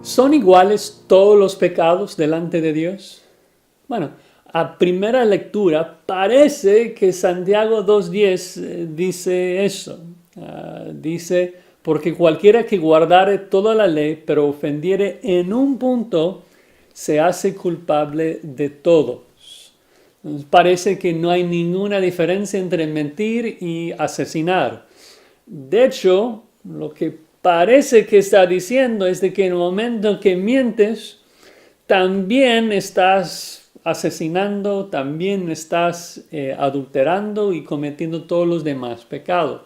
¿Son iguales todos los pecados delante de Dios? Bueno, a primera lectura parece que Santiago 2:10 dice eso. Dice, porque cualquiera que guardare toda la ley, pero ofendiere en un punto, se hace culpable de todo. Parece que no hay ninguna diferencia entre mentir y asesinar. De hecho, lo que parece que está diciendo es de que en el momento que mientes, también estás asesinando, también estás adulterando y cometiendo todos los demás pecados.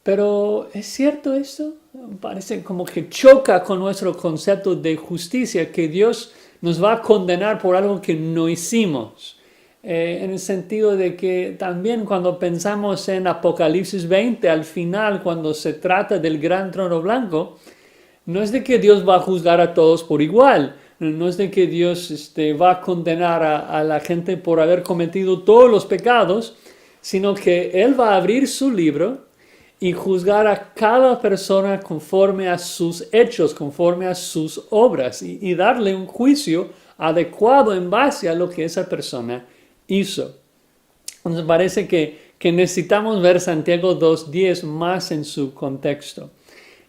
Pero ¿es cierto esto? Parece como que choca con nuestro concepto de justicia, que Dios nos va a condenar por algo que no hicimos. En el sentido de que también cuando pensamos en Apocalipsis 20, al final, cuando se trata del gran trono blanco, no es de que Dios va a juzgar a todos por igual, no es de que Dios va a condenar a la gente por haber cometido todos los pecados, sino que Él va a abrir su libro y juzgar a cada persona conforme a sus hechos, conforme a sus obras, y darle un juicio adecuado en base a lo que esa persona hizo. Entonces parece que necesitamos ver Santiago 2:10 más en su contexto.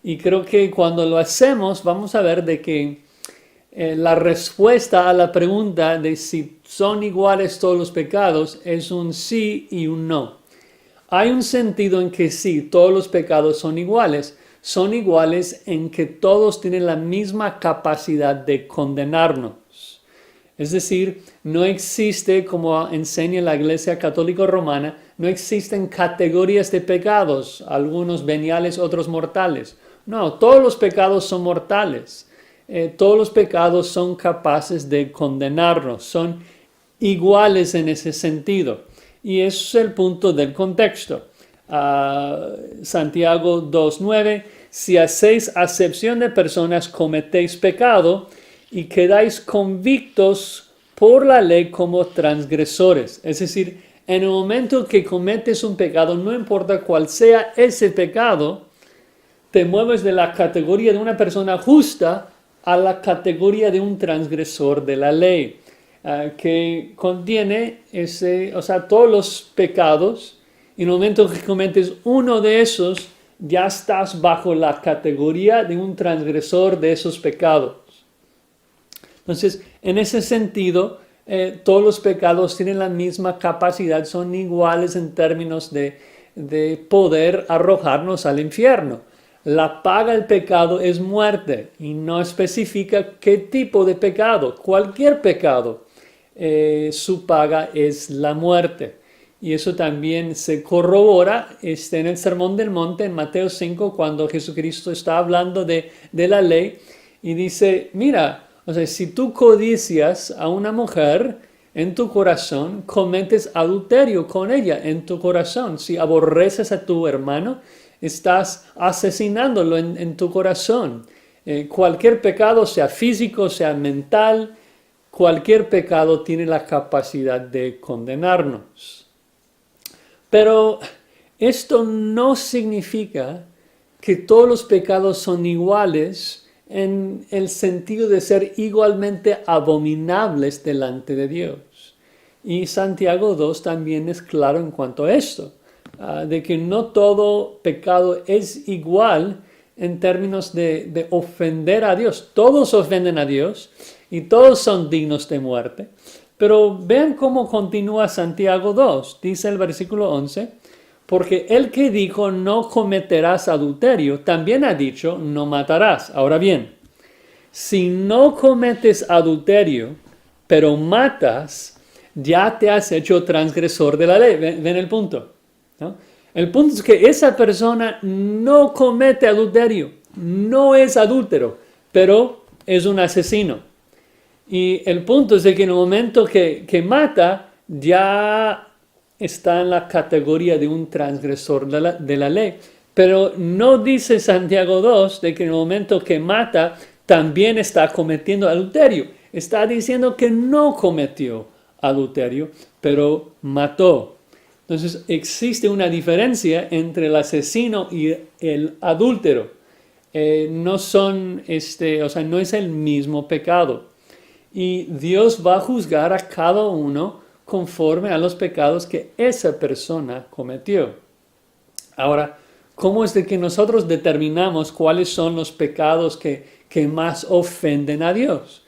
Y creo que cuando lo hacemos vamos a ver de que la respuesta a la pregunta de si son iguales todos los pecados es un sí y un no. Hay un sentido en que sí, todos los pecados son iguales en que todos tienen la misma capacidad de condenarnos. Es decir, no existe, como enseña la Iglesia Católica Romana, no existen categorías de pecados, algunos veniales, otros mortales. No, todos los pecados son mortales. Todos los pecados son capaces de condenarnos, son iguales en ese sentido. Y eso es el punto del contexto. Santiago 2:9, si hacéis acepción de personas, cometéis pecado y quedáis convictos por la ley como transgresores. Es decir, en el momento que cometes un pecado, no importa cuál sea ese pecado, te mueves de la categoría de una persona justa a la categoría de un transgresor de la ley, que contiene todos los pecados, y en el momento que cometes uno de esos, ya estás bajo la categoría de un transgresor de esos pecados. Entonces, en ese sentido, todos los pecados tienen la misma capacidad, son iguales en términos de poder arrojarnos al infierno. La paga del pecado es muerte y no especifica qué tipo de pecado, cualquier pecado, su paga es la muerte. Y eso también se corrobora en el Sermón del Monte, en Mateo 5, cuando Jesucristo está hablando de la ley y dice, mira, si tú codicias a una mujer en tu corazón, cometes adulterio con ella en tu corazón. Si aborreces a tu hermano, estás asesinándolo en tu corazón. Cualquier pecado, sea físico, sea mental, cualquier pecado tiene la capacidad de condenarnos. Pero esto no significa que todos los pecados son iguales en el sentido de ser igualmente abominables delante de Dios. Y Santiago 2 también es claro en cuanto a esto, de que no todo pecado es igual en términos de ofender a Dios. Todos ofenden a Dios y todos son dignos de muerte. Pero vean cómo continúa Santiago 2. Dice el versículo 11, porque el que dijo no cometerás adulterio, también ha dicho no matarás. Ahora bien, si no cometes adulterio, pero matas, ya te has hecho transgresor de la ley. ¿Ven el punto? ¿No? El punto es que esa persona no comete adulterio, no es adúltero, pero es un asesino. Y el punto es de que en el momento que mata, ya está en la categoría de un transgresor de la ley. Pero no dice Santiago 2 de que en el momento que mata, también está cometiendo adulterio. Está diciendo que no cometió adulterio, pero mató. Entonces existe una diferencia entre el asesino y el adúltero. no son, o sea, no es el mismo pecado. Y Dios va a juzgar a cada uno conforme a los pecados que esa persona cometió. Ahora, ¿cómo es de que nosotros determinamos cuáles son los pecados que más ofenden a Dios?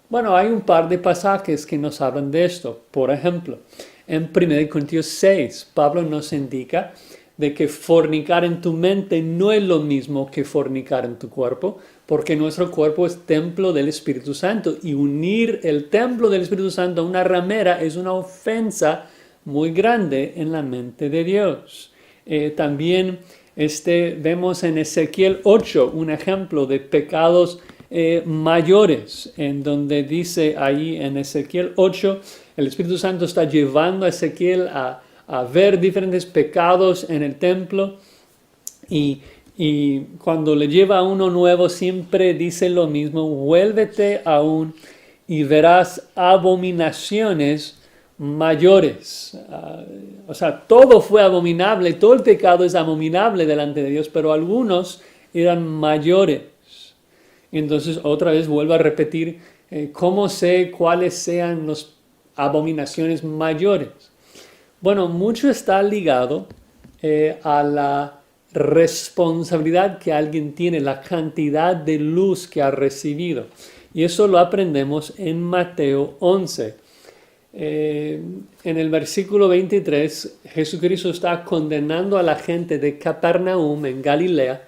Bueno, hay un par de pasajes que nos hablan de esto. Por ejemplo, en 1 Corintios 6, Pablo nos indica de que fornicar en tu mente no es lo mismo que fornicar en tu cuerpo, porque nuestro cuerpo es templo del Espíritu Santo y unir el templo del Espíritu Santo a una ramera es una ofensa muy grande en la mente de Dios. También vemos en Ezequiel 8 un ejemplo de pecados mayores, en donde dice ahí en Ezequiel 8, el Espíritu Santo está llevando a Ezequiel a ver diferentes pecados en el templo y cuando le lleva a uno nuevo siempre dice lo mismo: vuélvete aún y verás abominaciones mayores. O sea, todo fue abominable, todo el pecado es abominable delante de Dios, pero algunos eran mayores. Entonces otra vez vuelvo a repetir, ¿cómo sé cuáles sean las abominaciones mayores? Bueno, mucho está ligado a la responsabilidad que alguien tiene, la cantidad de luz que ha recibido. Y eso lo aprendemos en Mateo 11. En el versículo 23, Jesucristo está condenando a la gente de Capernaum en Galilea,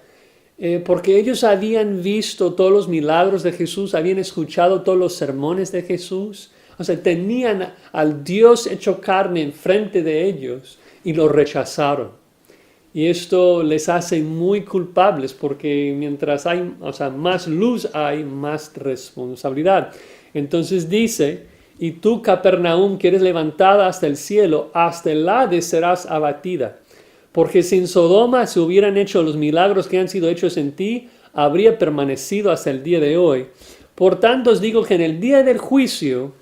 porque ellos habían visto todos los milagros de Jesús, habían escuchado todos los sermones de Jesús. O sea, tenían al Dios hecho carne enfrente de ellos y lo rechazaron. Y esto les hace muy culpables porque mientras hay, más luz hay, más responsabilidad. Entonces dice: y tú, Capernaum, que eres levantada hasta el cielo, hasta el Hades serás abatida. Porque si en Sodoma se hubieran hecho los milagros que han sido hechos en ti, habría permanecido hasta el día de hoy. Por tanto os digo que en el día del juicio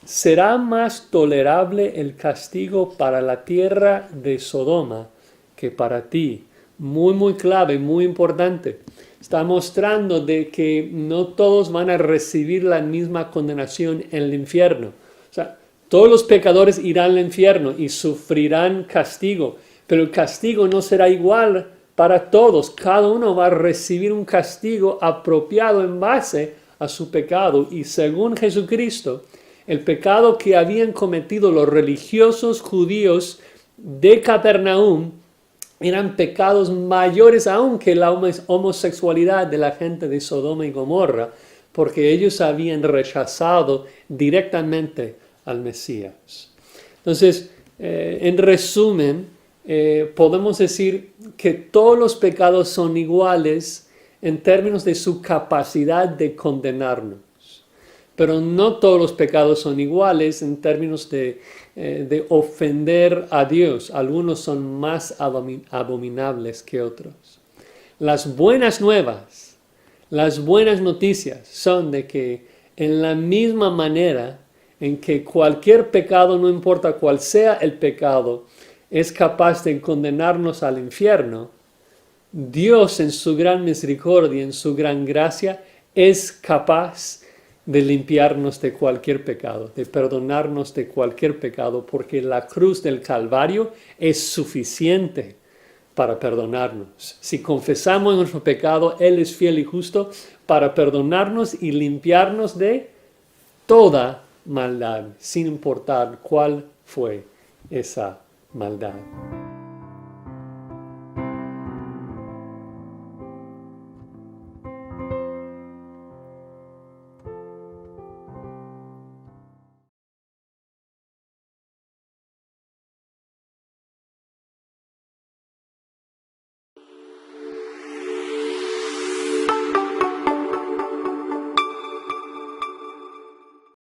será más tolerable el castigo para la tierra de Sodoma que para ti. Muy, muy clave, muy importante. Está mostrando de que no todos van a recibir la misma condenación en el infierno. O sea, todos los pecadores irán al infierno y sufrirán castigo, pero el castigo no será igual para todos. Cada uno va a recibir un castigo apropiado en base a su pecado. Y según Jesucristo, el pecado que habían cometido los religiosos judíos de Capernaum eran pecados mayores aún que la homosexualidad de la gente de Sodoma y Gomorra, porque ellos habían rechazado directamente al Mesías. Entonces, en resumen, podemos decir que todos los pecados son iguales en términos de su capacidad de condenarnos. Pero no todos los pecados son iguales en términos de ofender a Dios. Algunos son más abominables que otros. Las buenas nuevas, las buenas noticias son de que en la misma manera en que cualquier pecado, no importa cuál sea el pecado, es capaz de condenarnos al infierno, Dios en su gran misericordia, en su gran gracia, es capaz de limpiarnos de cualquier pecado, de perdonarnos de cualquier pecado, porque la cruz del Calvario es suficiente para perdonarnos. Si confesamos nuestro pecado, Él es fiel y justo para perdonarnos y limpiarnos de toda maldad, sin importar cuál fue esa maldad.